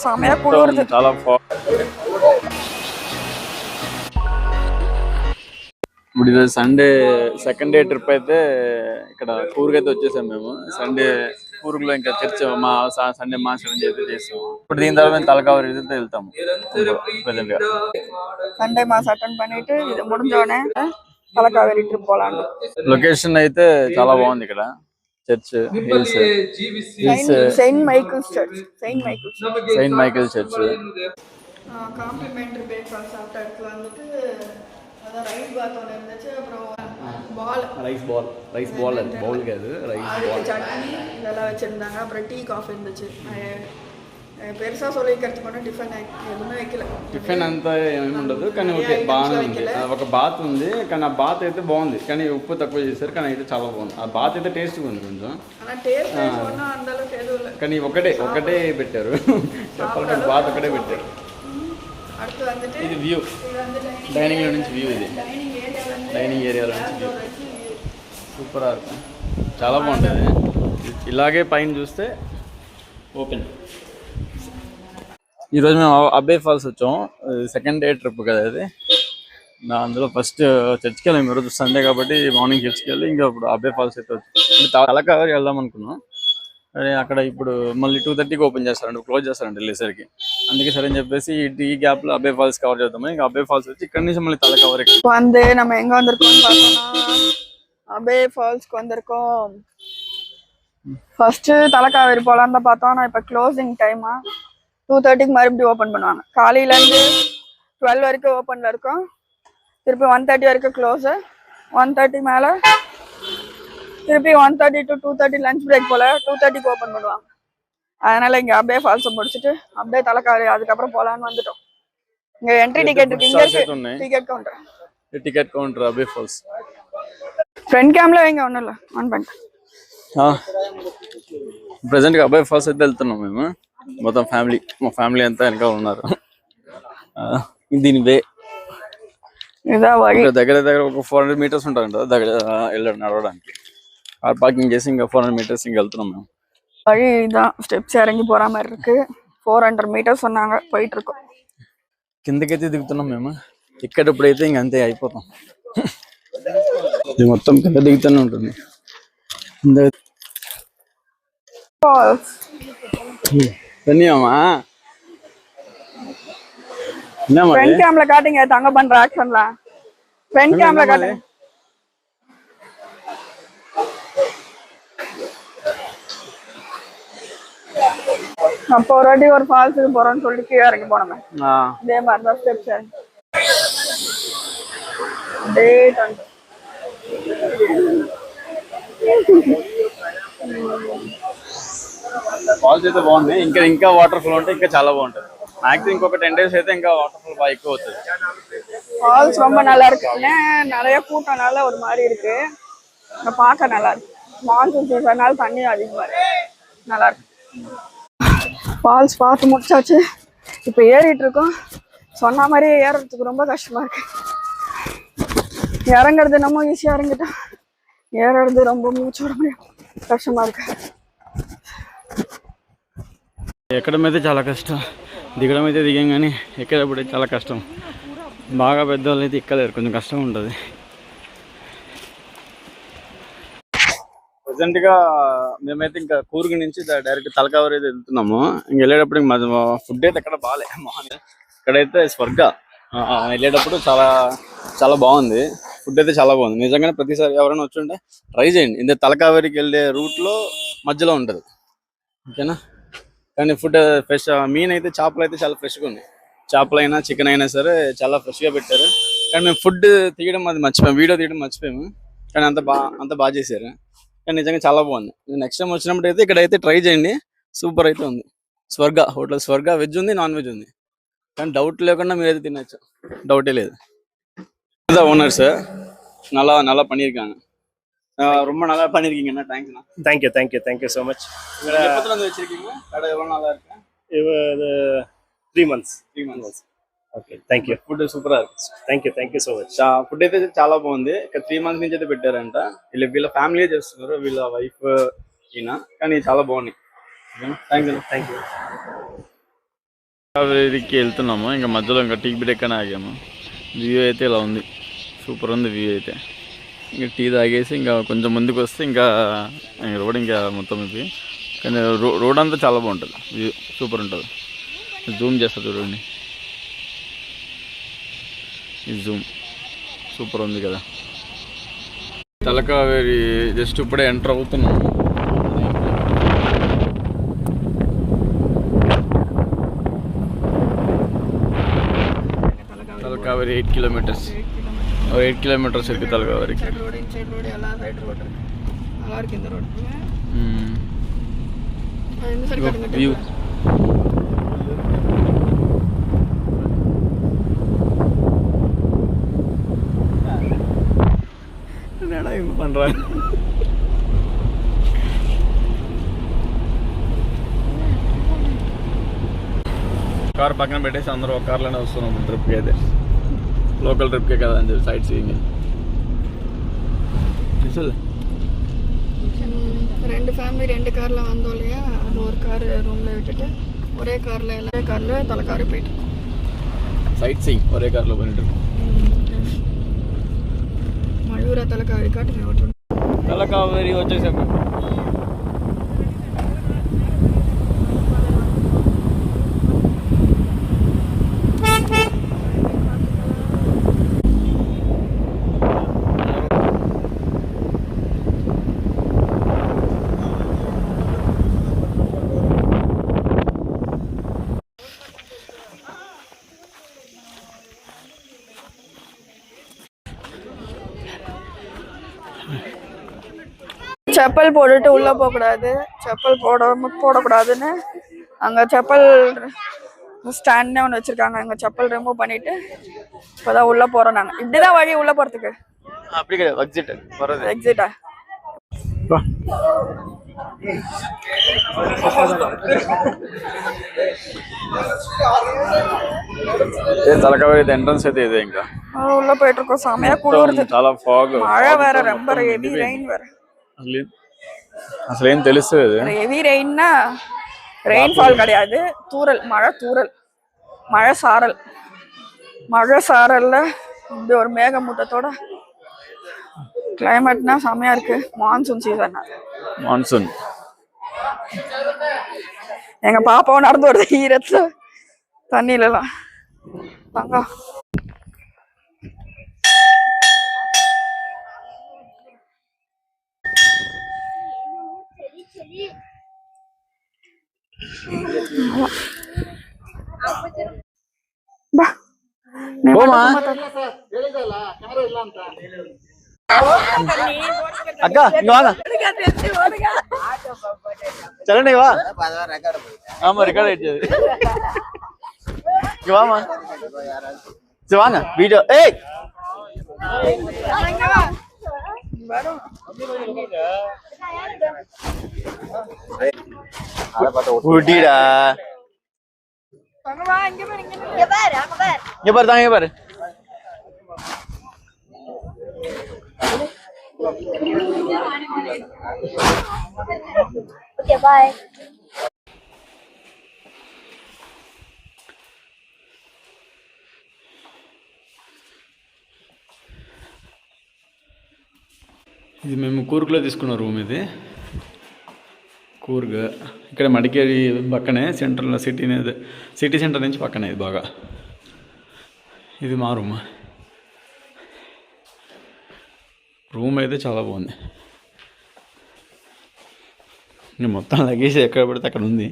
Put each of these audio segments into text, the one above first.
సమయ కుడురుదు చాలా ఇప్పుడు ఇది సండే సెకండ్ డే ట్రిప్ అయితే ఇక్కడ కూర్గ్ అయితే వచ్చేసాం మేము. సండే కూర్గ్లో ఇంకా చర్చ్ మా సండే మాస్టర్ అయితే చేస్తాము. ఇప్పుడు దీని తర్వాత మేము తలకావరి అయితే వెళ్తాము ప్రెసెంట్ గా. సండే మాస్ అటెండ్ பண்ணிட்டு இது முடிஞ்சோனே తలకావేరి ట్రిప్ పోలాండి. లొకేషన్ అయితే చాలా బాగుంది ఇక్కడ. Church hills Saint Michael's church Saint Michael church. Complementary breakfast சாப்பிட்ட இடத்துல வந்துட்டு அதான் ரைஸ் பாத் ஒன்று இருந்துச்சு. அப்புறம் பால் ரைஸ் பால் பவுல் காது ரைஸ் பால் சட்னி இதெல்லாம் வச்சுருந்தாங்க. அப்புறம் டீ కాఫీ இருந்துச்சு. పెరుసా సొలికర్తి కూడా టిఫిన్ ఏమీ వైకల. టిఫిన్ అంతా ఏమీ ఉండదు కానీ ఓకే బాగానే ఉంది. ఒక బాత్ ఉంది కానీ ఆ బాత్ అయితే బాగుంది కానీ ఉప్పు తక్కువ చేశారు కానీ అయితే చాలా బాగుంది. ఆ బాత్ అయితే టేస్ట్గా ఉంది కొంచెం కానీ ఒకటే పెట్టారు చెప్పాలంటే బాత్ ఒకటే పెట్టారు. ఇది వ్యూ డైనింగ్ లో నుంచి వ్యూ. ఇది డైనింగ్ ఏరియాలో నుంచి వ్యూ సూపర్. చాలా బాగుంటుంది. ఇలాగే పైన చూస్తే ఓపెన్. ఈరోజు మేము అబ్బే ఫాల్స్ వచ్చాం. సెకండ్ డే ట్రిప్ కదా అది. అందులో ఫస్ట్ చర్చ్కి వెళ్ళాం ఈరోజు సండే కాబట్టి మార్నింగ్ చర్చ్కి వెళ్ళి ఇంకా ఇప్పుడు అబ్బే ఫాల్స్ అయితే వచ్చి తలకావేరి వెళ్దాం అనుకున్నాం. అదే అక్కడ ఇప్పుడు మళ్ళీ 2:30కి ఓపెన్ చేస్తారండి, క్లోజ్ చేస్తారండి వెళ్ళేసరికి. అందుకే సరే అని చెప్పేసి ఈ గ్యాప్ లో అబ్బే ఫాల్స్ కవర్ చేద్దాం. ఇంకా అబ్బే ఫాల్స్ వచ్చి ఇక్కడ నుంచి మళ్ళీ తలకావేరి. வந்து நம்ம எங்க வந்திருக்கோம் பார்த்தோம்னா அபே ஃபால்ஸ்க்கு வந்திருக்கோம். ஃபர்ஸ்ட் தலக்காவேரி போலாம் தான் பார்த்தோம். நான் இப்போ க்ளோசிங் டைமா 2:30க்கு மறுபடியும் ஓப்பன் பண்ணுவாங்க. காலையிலேருந்து 12 வரைக்கும் ஓப்பனில் இருக்கும். திருப்பி 1:30 வரைக்கும் க்ளோஸு. 1:30 மேலே திருப்பி 1:30 to 2:30 லஞ்ச் பிரேக் போல் 2:30க்கு ஓப்பன் பண்ணுவாங்க. அதனால் இங்கே அப்படியே ஃபால்ஸை முடிச்சுட்டு அப்படியே தலக்காவேரி அதுக்கப்புறம் போகலான்னு வந்துட்டோம். இங்கே என்ட்ரி டிக்கெட் இருக்கு. இங்கே இருக்கு டிக்கெட் கவுண்டர் అబ్బే ఫాల్స్. ఫ్రంట్ క్యామ్లో ఇంకా ఉండాలి ఆన్ పంట. ప్రెసెంట్గా అబ్బే ఫాల్స్ అయితే వెళ్తున్నాం మేము మొత్తం ఫ్యామిలీ. మా ఫ్యామిలీ అంతా వెనక ఉన్నారు. దీని వే దగ్గర ఒక 400 మీటర్స్ ఉంటారంట దగ్గర వెళ్ళడం నడవడానికి. கார் பார்க்கிங் చేసి ఇంకా 400 மீட்டர்ஸ் இங்கே వెళ్తున్నాం మేము. வழி இதான் ஸ்டெப்ஸ் இறங்கி போகிற மாதிரி இருக்கு. 400 மீட்டர்ஸ் சொன்னாங்க, போயிட்டு இருக்கோம். కిందకైతే దిగుతున్నాం మేము. ఎక్కడప్పుడైతే ఇంక అంతే అయిపోతాం. ఇది మొత్తం కింద దిగుతూనే ఉంటుంది. தண்ணியாமா ஃப்ரண்ட் கேம்ல காட்டுங்க தங்க பண்ற ஆக்ஷன்லாம். ஃப்ரண்ட் கேம்ல காட்டுங்க. அப்போ ஒரு வாட்டி ஒரு ஃபால்ஸுக்கு போறோம்னு சொல்லி கீழே இறங்கி போனோமே இதே மாதிரி தான் ஸ்டெப்ஸ் இறங்கி ఫాల్స్ అయితే బాగుంది. ఇంకా వాటర్ ఫ్లో ఉంటే ఇంకా చాలా బాగుంటుంది. మాక్సిమం ఇంకొక 10 days అయితే ఇంకా వాటర్ ఫ్లో బాగా ఎక్కువ అవుతుంది. ஃபால்ஸ் ரொம்ப நல்லா இருக்கு. நிறைய கூட்டம்னால ஒரு மாதிரி இருக்கு. பார்க்க நல்லா இருக்கு. மான்சூன் சீசன்னால தண்ணி அதிகமா இருக்கு. நல்லா இருக்கு. ஃபால்ஸ் பார்த்து முடிச்சாச்சு. இப்போ ஏறிட்டு இருக்கோம். சொன்ன மாதிரியே ஏறுறதுக்கு ரொம்ப கஷ்டமா இருக்கு. இறங்குறது நம்ம ஈஸியா இறங்கிட்டோம். ஏறுறது ரொம்ப மூச்சோட కష్టమా ఇருக்கு. ఎక్కడం అయితే చాలా కష్టం, దిగడం అయితే దిగాం కానీ ఎక్కేటప్పుడు చాలా కష్టం. బాగా పెద్దవాళ్ళు అయితే ఎక్కలేరు, కొంచెం కష్టం ఉంటుంది. ప్రజెంట్గా మేమైతే ఇంకా కూర్గ్ నుంచి డైరెక్ట్ తలకావేరి అయితే వెళ్తున్నాము. ఇంక వెళ్ళేటప్పుడు ఫుడ్ అయితే ఎక్కడ బాగాలే. ఇక్కడైతే స్వర్గ వెళ్ళేటప్పుడు చాలా చాలా బాగుంది. ఫుడ్ అయితే చాలా బాగుంది నిజంగానే. ప్రతిసారి ఎవరైనా వచ్చుంటే ట్రై చేయండి. ఇంత తలకావేరికి వెళ్ళే రూట్లో మధ్యలో ఉంటుంది ఓకేనా. కానీ ఫుడ్ ఫ్రెష్. మీన్ అయితే చేపలు అయితే చాలా ఫ్రెష్గా ఉన్నాయి. చేపలైనా చికెన్ అయినా సరే చాలా ఫ్రెష్గా పెట్టారు. కానీ మేము ఫుడ్ తీయడం అది మర్చిపోయాము, వీడియో తీయడం మర్చిపోయాము. కానీ అంత బాగా చేశారు. కానీ నిజంగా చాలా బాగుంది. నెక్స్ట్ టైం వచ్చినప్పుడు అయితే ఇక్కడైతే ట్రై చేయండి. సూపర్ అయితే ఉంది. స్వర్గ హోటల్ స్వర్గ వెజ్ ఉంది, నాన్ వెజ్ ఉంది. కానీ డౌట్ లేకుండా మీరైతే తినచ్చు, డౌటే లేదు. இதுதான் ஓனர்ஸ். நல்லா பண்ணியிருக்காங்க. ரொம்ப நல்லா பண்ணியிருக்கீங்கண்ணா. தேங்க்ஸ்ண்ணா. Thank you so much. எப்பத்துல வந்து வச்சிருக்கீங்க கடை? எவ்வளோ நாளாக இருக்கு? இது 3 months. Okay thank you. Food super thank you so much. Food అయితే చాలా బాగుంది. 3 months నుంచి అయితే పెట్టారంట. వీళ్ళ ఫ్యామిలీ చేస్తున్నారు, వీళ్ళ వైఫ్ ఈయన. కానీ చాలా బాగున్నాయి. Thank you. కావేరికి వెళ్తున్నాము, ఇంకా మధ్యలో ఇంకా టీ బ్రేక్ అని ఆగాము. వ్యూ అయితే ఇలా ఉంది, సూపర్ ఉంది వ్యూ అయితే. ఇంకా టీ తాగేసి ఇంకా కొంచెం ముందుకు వస్తే ఇంకా రోడ్ ఇంకా మొత్తం ఇది, కానీ రోడ్ అంతా చాలా బాగుంటుంది, వ్యూ సూపర్ ఉంటుంది. జూమ్ చేస్తా చూడండి, ఈ జూమ్ సూపర్ ఉంది కదా. తలకావేరి జస్ట్ ఇప్పుడే ఎంటర్ అవుతున్నాము. తలకావేరి 8 kilometers. 8 kilometers ఇருக்கு తలకావేరికి. వ్యూ பண்றாங்க. కార్ పక్కన పెట్టేసి అందరూ ఒక కార్లోనే వస్తున్నాం ట్రిప్కి. అయితే లోకల్ ట్రిప్కే కదా అని చెప్పి సైట్ సీయింగ్. ரெண்டு ஃபேமிலி 2 காரில் வந்தோம் இல்லையா, அது ஒரு கார் ரூமில் விட்டுட்டு ஒரே காரில் தலைக்காரி போயிட்டு சைட் சீயிங் ஒரே காரில் பண்ணிட்டு இருக்கோம். మయూర తలకావేరి కాటి తలకావేరి వచ్చేసాము. செப்பல் போட்டுட்டு உள்ள போகக்கூடாது, செப்பல் போடக்கூடாதுன்னு அங்கே செப்பல் ஸ்டாண்ட்னே ஒன்று வச்சுருக்காங்க. அங்கே செப்பல் ரிமூவ் பண்ணிவிட்டு இப்போதான் உள்ளே போகிறோம். நாங்கள் இப்படி தான் வழி உள்ளே போகிறதுக்கு. அப்படி கிடையாது, எக்ஸிட்டா తలకావేరి ఎంట్రన్స్ అయితే ఇదే. ఇంకా உள்ள போயிட்டு இருக்கோம். செமையா குளிருது, చాలా ఫాగ్, மழை வேற, ரொம்ப ஹெவி ரெயின் வேற. అసలు ఏం తెలుస్తుంది. ஹெவி ரெயின்னா ரெயின்ஃபால் கிடையாது, தூறல், மழை சாரல்ல இப்படி ஒரு மேகமூட்டத்தோட கிளைமேட்னா செமையா இருக்கு. Monsoon season. எங்க பாப்பாவும் நடந்து வருது ஈரத்துல தண்ணியில எல்லாம். தங்கம் అక్క చలండి వా రికార్డ్ అయ్యేది வாமா வாங்க வீடியோ. ஏய் ஊட்டிடா, இங்க பாரு தாங்க, இங்க பாரு. Okay, bye. ఇది మేము కూర్గ్లో తీసుకున్న రూమ్. ఇది కూర్గ్, ఇక్కడ మడికేరి పక్కనే సెంట్రల్ సిటీ సెంటర్ నుంచి పక్కనే. ఇది బాగా, ఇది మా రూమ్ అయితే చాలా బాగుంది. నేను మొత్తం లగేజ్ ఎక్కడ పడితే అక్కడ ఉంది.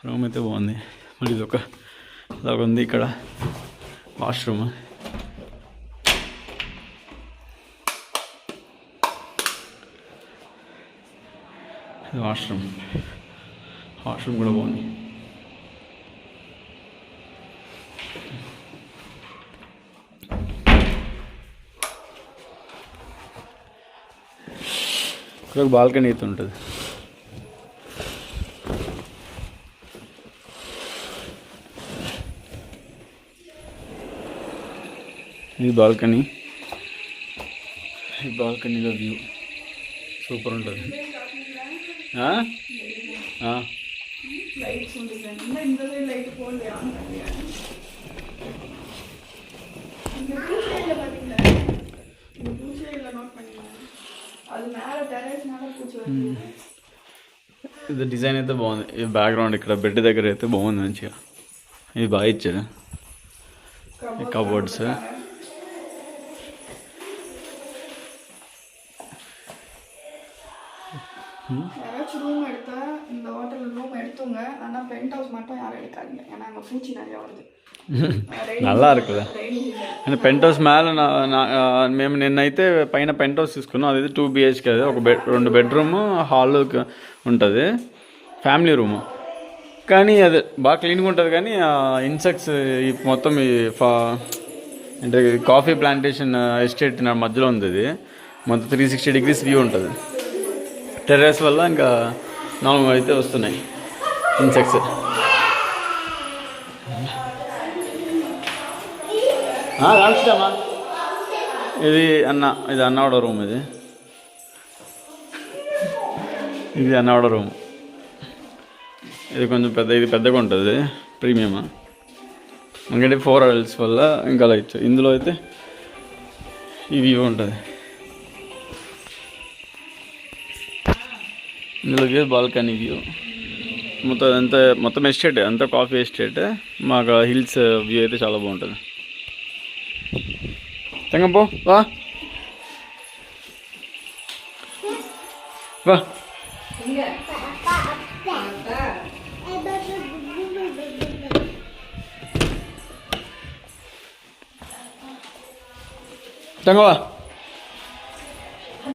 రూమ్ అయితే బాగుంది. మళ్ళీ ఇది ఇలాగ ఉంది. ఇక్కడ వాష్రూమ్, వాష్రూమ్ కూడా బాగుంది. ఇక్కడ బాల్కనీ అయితే ఉంటుంది. ఇది బాల్కనీలో వ్యూ సూపర్ ఉంటుంది. லைட்ஸ் டிசைன் இந்த சைடு லைட் போடல ஆன் பண்ணியா இந்த டூ சைடுல பாத்தீங்களா இந்த டூ சைடுல நோட் பண்ணீங்க అది మేల టెర్రస్ మీద కూర్చోవచ్చు ఇది డిజైన్ అయితే బాగుంది ఈ బ్యాక్గ్రౌండ్ ఇక్కడ బెడ్ దగ్గర అయితే బాగుంది మంచిగా ఇది బాగా ఇచ్చారు కబోర్డ్స్ யாராச்சும் ரூம் எடுத்தா இந்த ஹோட்டலில் ரூம் எடுத்துங்க ஆனால் பென்ட் ஹவுஸ் மட்டும் யாரும் எடுக்காதீங்க ஏன்னா அங்கே பூச்சி நிறையா வருது నల్లా இருக்குல்ல అంటే పెంట్ హౌస్ మేల మేము నిన్నైతే పైన పెంట్ హౌస్ తీసుకున్నాం అది 2 BHK అది ఒక 2 బెడ్రూమ్ హాల్ ఉంటుంది ఫ్యామిలీ రూము కానీ అది బాగా క్లీన్గా ఉంటుంది కానీ ఇన్సెక్ట్స్ ఈ మొత్తం ఈ అంటే కాఫీ ప్లాంటేషన్ ఎస్టేట్ మధ్యలో ఉంది ఇది మొత్తం 360 degrees వ్యూ ఉంటుంది టెర్రస్ వల్ల ఇంకా నార్మల్ అయితే వస్తున్నాయి ఇన్సెక్ట్స్ రామా ఇది అన్నవాడ రూమ్ ఇది అన్నవాడ రూమ్ ఇది కొంచెం పెద్దగా ఉంటుంది ప్రీమియం ఎందుకంటే 4 adults వల్ల ఇంకా లైట్ ఇందులో అయితే ఈ వ్యూ ఉంటుంది ఇందులో వ్యూ బాల్కనీ వ్యూ మొత్తం ఎస్టేట్ అంతా కాఫీ ఎస్టేట్ మాకు హిల్స్ వ్యూ అయితే చాలా బాగుంటుంది తెంగపో వా వా తెంగవా